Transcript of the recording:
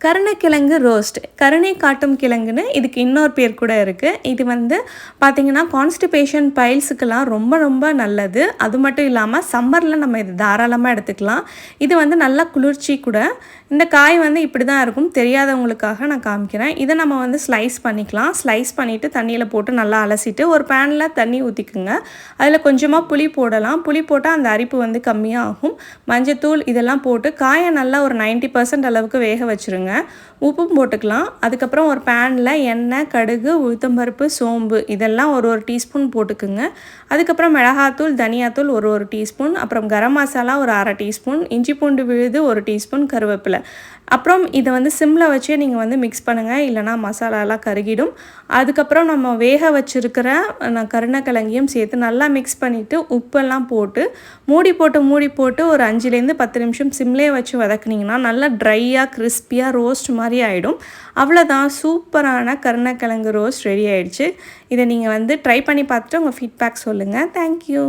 கருணைக்கிழங்கு roast. கருணை காட்டும் கிழங்குன்னு இதுக்கு இன்னொரு பேர் கூட இருக்குது. இது வந்து பார்த்திங்கன்னா கான்ஸ்டிபேஷன் பைல்ஸுக்கெல்லாம் ரொம்ப ரொம்ப நல்லது. அது மட்டும் இல்லாமல் சம்மரில் நம்ம இது தாராளமாக எடுத்துக்கலாம். இது வந்து நல்லா குளிர்ச்சி கூட. இந்த காய் வந்து இப்படி தான் இருக்கும். தெரியாதவங்களுக்காக நான் காமிக்கிறேன். இதை நம்ம வந்து ஸ்லைஸ் பண்ணிக்கலாம். ஸ்லைஸ் பண்ணிவிட்டு தண்ணியில் போட்டு நல்லா அலசிட்டு ஒரு பேனில் தண்ணி ஊற்றிக்குங்க. அதில் கொஞ்சமாக புளி போடலாம். புளி போட்டால் அந்த அரிப்பு வந்து கம்மியாக ஆகும். மஞ்சத்தூள் இதெல்லாம் போட்டு காயை நல்லா ஒரு 90% அளவுக்கு வேக வச்சுருங்க. உப்பும் போட்டுக்கலாம். அதுக்கப்புறம் ஒரு பேனில் எண்ணெய், கடுகு, உளுத்தம்பருப்பு, சோம்பு இதெல்லாம் ஒரு டீஸ்பூன் போட்டுக்குங்க. அதுக்கப்புறம் மிளகாத்தூள், தனியாத்தூள் ஒரு டீஸ்பூன், அப்புறம் கரம் மசாலா ஒரு அரை டீஸ்பூன், இஞ்சி பூண்டு விழுது ஒரு டீஸ்பூன், கருவேப்பிலை. அப்புறம் இதை வந்து சிம்மில் வச்சே நீங்கள் வந்து மிக்ஸ் பண்ணுங்கள், இல்லைனா மசாலாலாம் கருகிடும். அதுக்கப்புறம் நம்ம வேக வச்சுருக்கிற கருணைக்கிழங்கையும் சேர்த்து நல்லா மிக்ஸ் பண்ணிவிட்டு உப்பெல்லாம் போட்டு மூடி போட்டு ஒரு 5லேருந்து 10 நிமிஷம் சிம்லேயே வச்சு வதக்குனிங்கன்னா நல்லா ட்ரையாக கிறிஸ்பியாக ரோஸ்ட் மாதிரி ஆகிடும். அவ்வளோதான், சூப்பரான கருணைக்கிழங்கு ரோஸ்ட் ரெடி ஆகிடுச்சு. இதை நீங்கள் வந்து ட்ரை பண்ணி பார்த்துட்டு உங்கள் ஃபீட்பேக் சொல்லுங்கள். தேங்க்யூ.